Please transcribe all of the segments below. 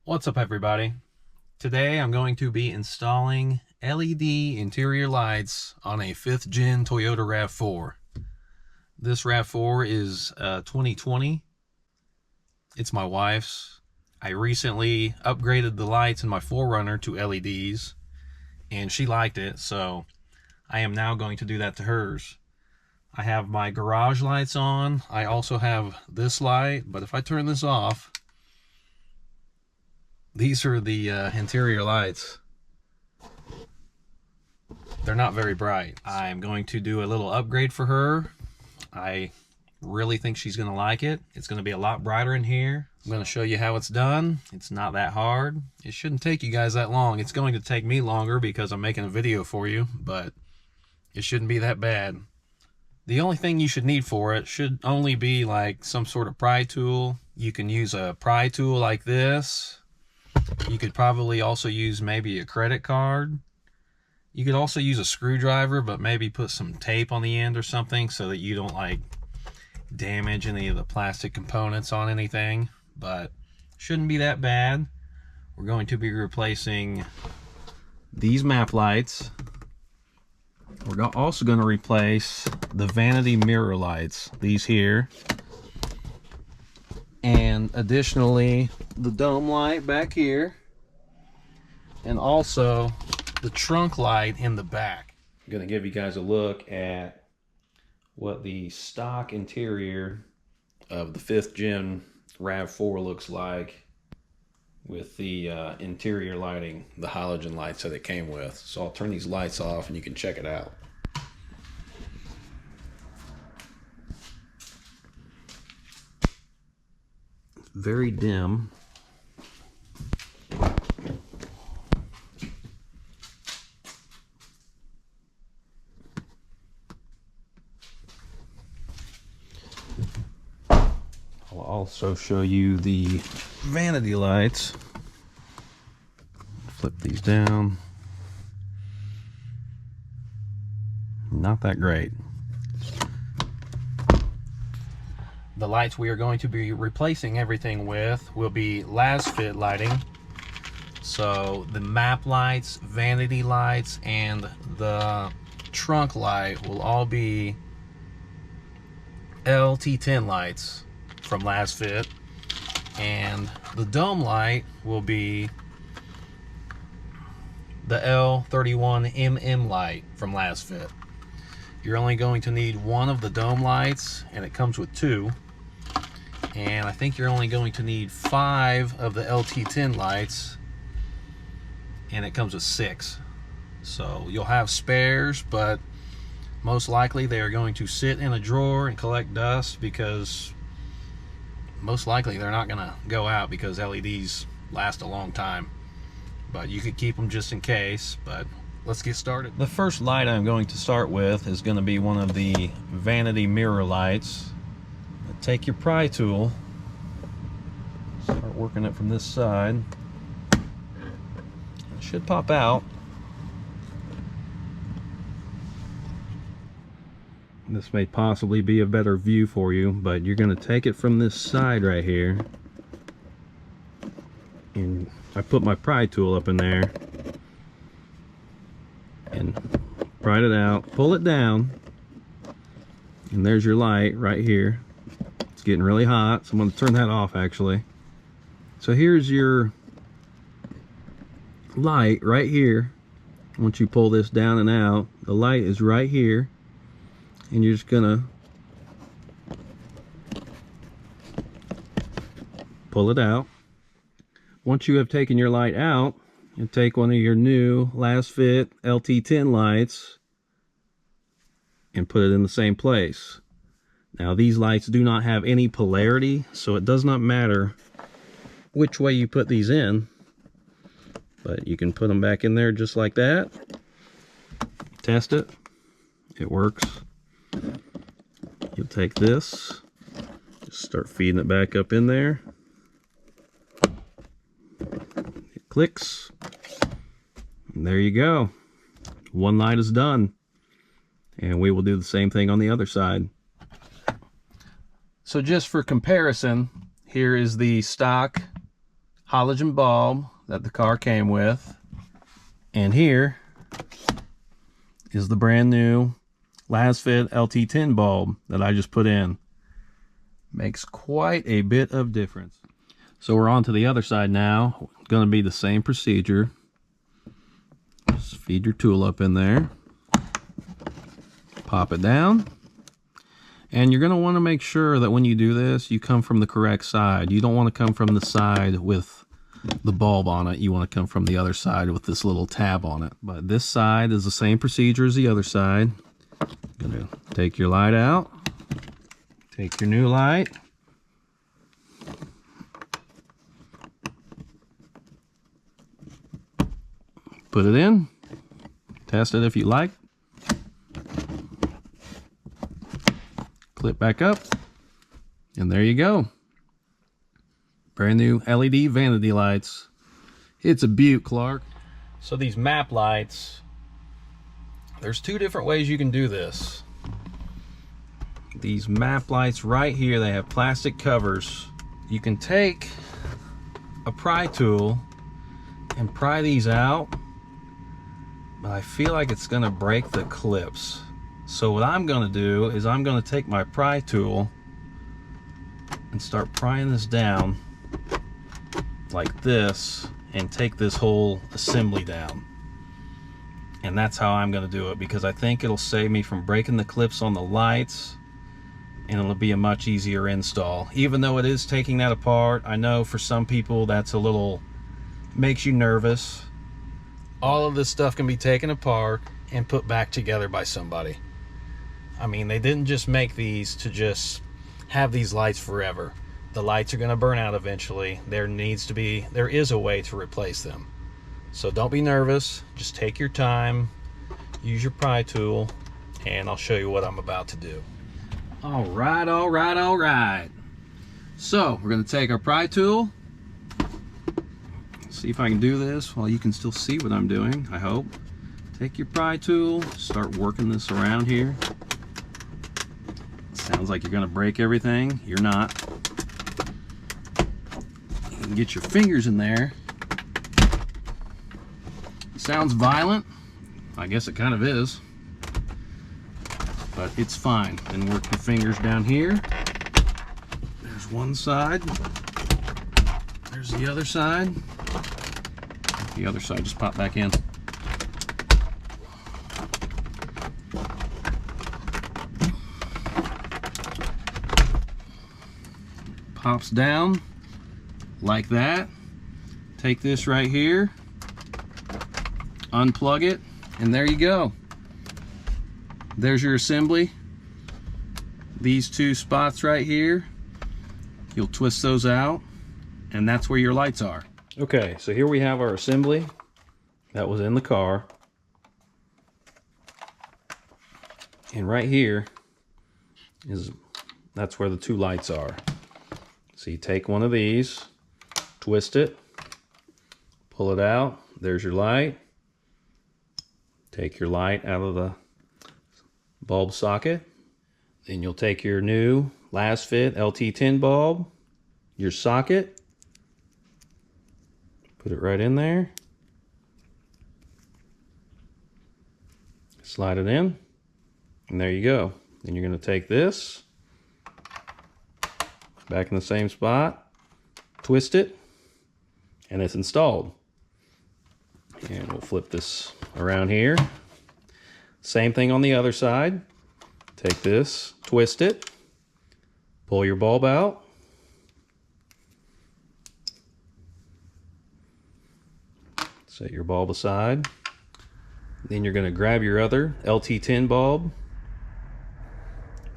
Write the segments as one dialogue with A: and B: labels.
A: What's up, everybody? Today I'm going to be installing LED interior lights on a 5th gen Toyota RAV4. This RAV4 is 2020. It's my wife's. I recently upgraded the lights in my 4Runner to LEDs, and she liked it, so I am now going to do that to hers. I have my garage lights on. I also have this light, but if I turn this off, these are the interior lights. They're not very bright. I'm going to do a little upgrade for her. I really think she's going to like it. It's going to be a lot brighter in here. I'm going to show you how it's done. It's not that hard. It shouldn't take you guys that long. It's going to take me longer because I'm making a video for you, but it shouldn't be that bad. The only thing you should need for it should only be like some sort of pry tool. You can use a pry tool like this. You could probably also use maybe a credit card. You could also use a screwdriver, but maybe put some tape on the end or something so that you don't like damage any of the plastic components on anything, but shouldn't be that bad. We're going to be replacing these map lights. We're also going to replace the vanity mirror lights, these here. And additionally, the dome light back here. And also the trunk light in the back. I'm going to give you guys a look at what the stock interior of the 5th gen RAV4 looks like with the interior lighting, the halogen lights that it came with. So I'll turn these lights off and you can check it out. It's very dim. I'll also show you the vanity lights. Flip these down. Not that great. The lights we are going to be replacing everything with will be Lasfit lighting. So the map lights, vanity lights, and the trunk light will all be LT10 lights from Lasfit, and the dome light will be the L31mm light from Lasfit. You're only going to need one of the dome lights, and it comes with two. And I think you're only going to need 5 of the LT10 lights, and it comes with 6. So you'll have spares, but most likely they are going to sit in a drawer and collect dust, because most likely they're not going to go out because LEDs last a long time. But you could keep them just in case. But let's get started. The first light I'm going to start with is going to be one of the vanity mirror lights. Take your pry tool, start working it from this side. It should pop out. This may possibly be a better view for you, but you're going to take it from this side right here, and I put my pry tool up in there and pry it out, pull it down, and there's your light right here. It's getting really hot, so I'm going to turn that off actually. So here's your light right here. Once you pull this down and out, the light is right here. And you're just gonna pull it out. Once you have taken your light out, you take one of your new Lasfit LT10 lights and put it in the same place. Now these lights do not have any polarity, so it does not matter which way you put these in, but you can put them back in there just like that. Test it. It works. You'll take this, just start feeding it back up in there. It clicks, and there you go. One light is done, and we will do the same thing on the other side. So just for comparison, here is the stock halogen bulb that the car came with. And here is the brand new Lasfit LT10 bulb that I just put in. Makes quite a bit of difference. So we're on to the other side now. Going to be the same procedure. Just feed your tool up in there. Pop it down. And you're going to want to make sure that when you do this, you come from the correct side. You don't want to come from the side with the bulb on it. You want to come from the other side with this little tab on it. But this side is the same procedure as the other side. You're going to take your light out. Take your new light. Put it in. Test it if you like. Clip back up. And there you go. Brand new LED vanity lights. It's a beaut, Clark. So these map lights, there's two different ways you can do this. These map lights right here, they have plastic covers. You can take a pry tool and pry these out, but I feel like it's gonna break the clips. So what I'm gonna do is I'm gonna take my pry tool and start prying this down like this and take this whole assembly down. And that's how I'm gonna do it, because I think it'll save me from breaking the clips on the lights, and it'll be a much easier install. Even though it is taking that apart, I know for some people that's a little, makes you nervous. All of this stuff can be taken apart and put back together by somebody. I mean, they didn't just make these to just have these lights forever. The lights are gonna burn out eventually. There is a way to replace them. So don't be nervous, just take your time, use your pry tool, and I'll show you what I'm about to do. All right. So we're gonna take our pry tool. See if I can do this while you can still see what I'm doing, I hope. Take your pry tool, start working this around here. Sounds like you're gonna break everything. You're not. You can get your fingers in there. Sounds violent. I guess it kind of is. But it's fine. Then work your fingers down here. There's one side. There's the other side. The other side just pop back in. Pops down like that. Take this right here, unplug it, and there you go. There's your assembly. These two spots right here, you'll twist those out, and that's where your lights are. Okay, so here we have our assembly that was in the car. And right here that's where the two lights are. So you take one of these, twist it, pull it out, there's your light. Take your light out of the bulb socket. Then you'll take your new Lasfit LT10 bulb, your socket, put it right in there, slide it in, and there you go. Then you're going to take this, back in the same spot, twist it, and it's installed. And we'll flip this around here. Same thing on the other side. Take this, twist it, pull your bulb out, set your bulb aside. Then you're going to grab your other LT10 bulb,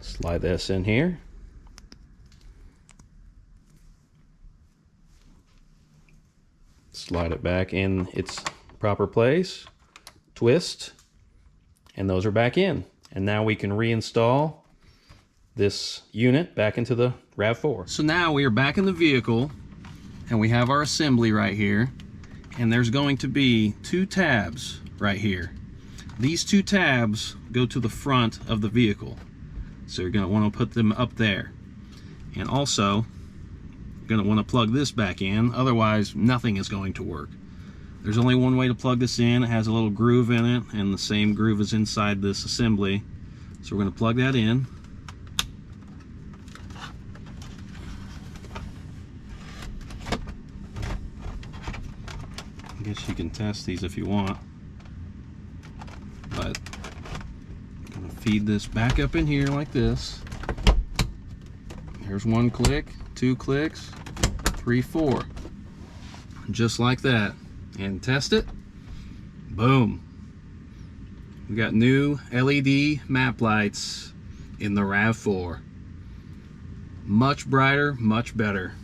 A: slide this in here, slide it back in its proper place, twist, and those are back in. And now we can reinstall this unit back into the RAV4. So now we are back in the vehicle, and we have our assembly right here, and there's going to be two tabs right here. These two tabs go to the front of the vehicle, so you're going to want to put them up there. And also, going to want to plug this back in, otherwise nothing is going to work. There's only one way to plug this in. It has a little groove in it, and the same groove is inside this assembly. So we're going to plug that in. I guess you can test these if you want, but I'm going to feed this back up in here like this. There's one click, 2 clicks, 3, 4. Just like that. And test it. Boom. We got new LED map lights in the RAV4. Much brighter, much better.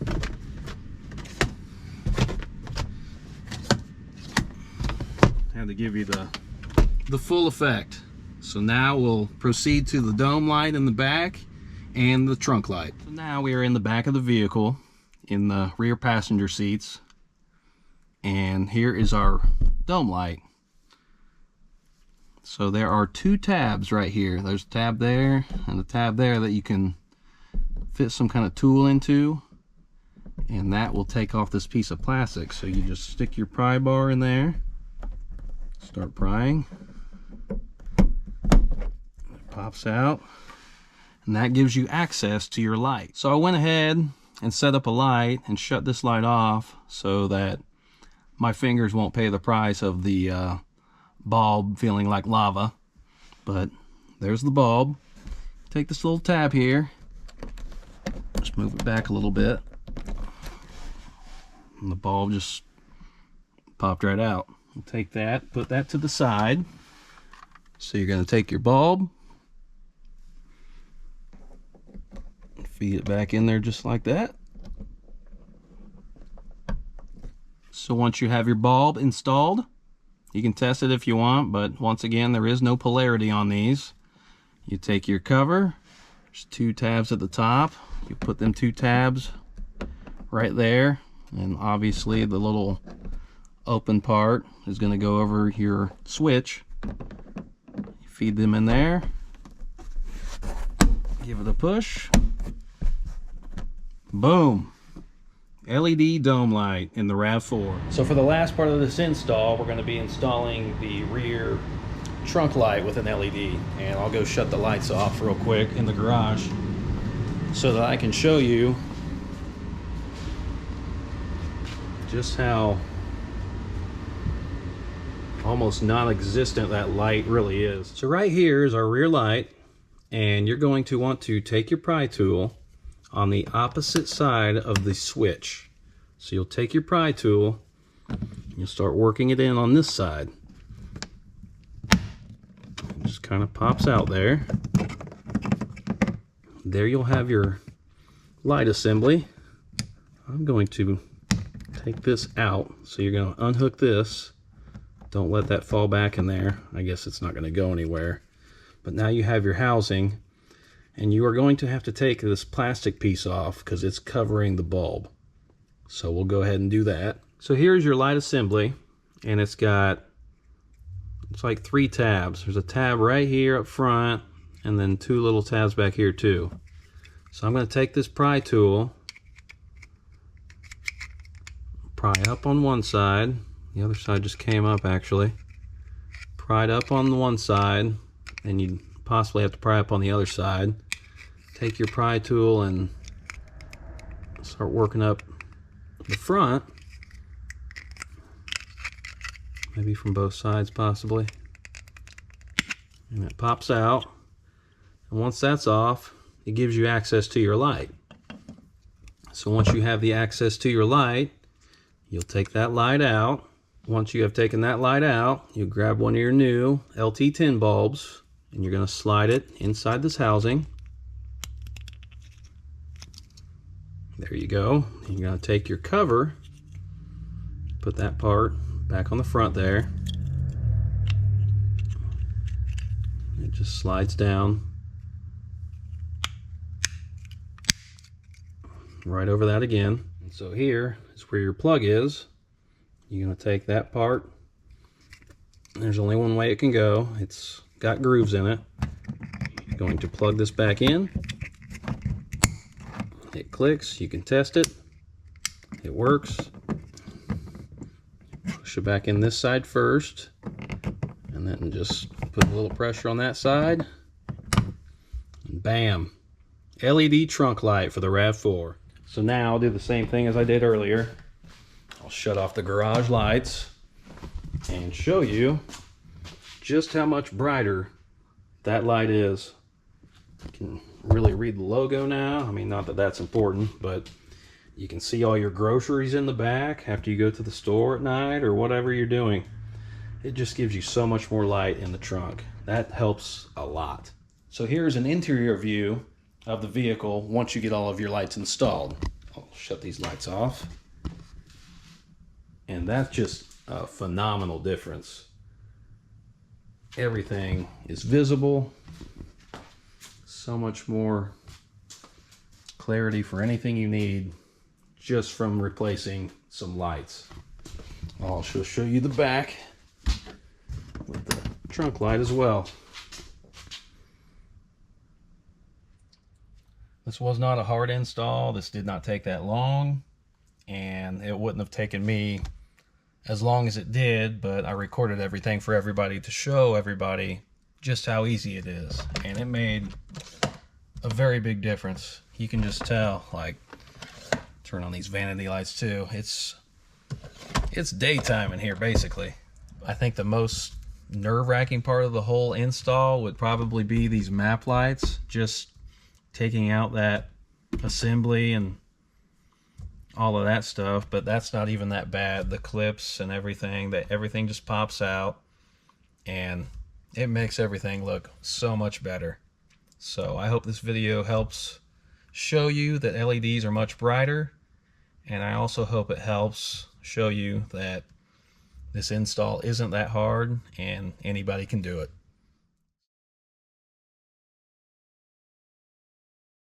A: Had to give you the full effect. So now we'll proceed to the dome light in the back and the trunk light. So now we are in the back of the vehicle in the rear passenger seats, and here is our dome light. So there are 2 tabs right here. There's a tab there and a tab there that you can fit some kind of tool into, and that will take off this piece of plastic. So you just stick your pry bar in there, start prying, it pops out, and that gives you access to your light. So I went ahead and set up a light and shut this light off so that my fingers won't pay the price of the bulb feeling like lava. But there's the bulb. Take this little tab here, just move it back a little bit, and the bulb just popped right out. We'll take that, put that to the side. So you're going to take your bulb, feed it back in there just like that. So once you have your bulb installed, you can test it if you want, but once again, there is no polarity on these. You take your cover, there's 2 tabs at the top, you put them 2 tabs right there, and obviously the little open part is going to go over your switch. You feed them in there, give it a push, boom. LED dome light in the RAV4. So for the last part of this install, we're going to be installing the rear trunk light with an LED, and I'll go shut the lights off real quick in the garage so that I can show you just how almost non-existent that light really is. So right here is our rear light, and you're going to want to take your pry tool on the opposite side of the switch. So you'll take your pry tool, you'll start working it in on this side. It just kind of pops out there. There you'll have your light assembly. I'm going to take this out. So you're going to unhook this. Don't let that fall back in there. I guess it's not going to go anywhere. But now you have your housing. And you are going to have to take this plastic piece off because it's covering the bulb. So we'll go ahead and do that. So here's your light assembly, and it's like 3 tabs. There's a tab right here up front, and then 2 little tabs back here too. So I'm going to take this pry tool, pry up on one side. The other side just came up actually. Pried up on the one side, and you possibly have to pry up on the other side. Take your pry tool and start working up the front, maybe from both sides possibly, and it pops out. And once that's off, it gives you access to your light. So once you have the access to your light, you'll take that light out. Once you have taken that light out, you grab one of your new LT10 bulbs, and you're going to slide it inside this housing. There you go. You're going to take your cover, put that part back on the front there. It just slides down right over that again. And so here is where your plug is. You're going to take that part. There's only one way it can go. It's got grooves in it. You're going to plug this back in. It clicks. You can test it. it works. Push it back in this side first, and then just put a little pressure on that side. And bam! LED trunk light for the RAV4. So now I'll do the same thing as I did earlier. I'll shut off the garage lights and show you just how much brighter that light is. You can really read the logo now. I mean, not that that's important, but you can see all your groceries in the back after you go to the store at night or whatever you're doing. It just gives you so much more light in the trunk. That helps a lot. So here's an interior view of the vehicle once you get all of your lights installed. I'll shut these lights off. And that's just a phenomenal difference. Everything is visible. So much more clarity for anything you need just from replacing some lights. I'll show you the back with the trunk light as well. This was not a hard install. This did not take that long, and it wouldn't have taken me as long as it did, but I recorded everything for everybody to show everybody just how easy it is, and it made a very big difference. You can just tell. Like, turn on these vanity lights too. It's daytime in here basically. I think the most nerve-wracking part of the whole install would probably be these map lights, just taking out that assembly and all of that stuff, but that's not even that bad. The clips and everything just pops out, and it makes everything look so much better. So I hope this video helps show you that LEDs are much brighter, and I also hope it helps show you that this install isn't that hard and anybody can do it.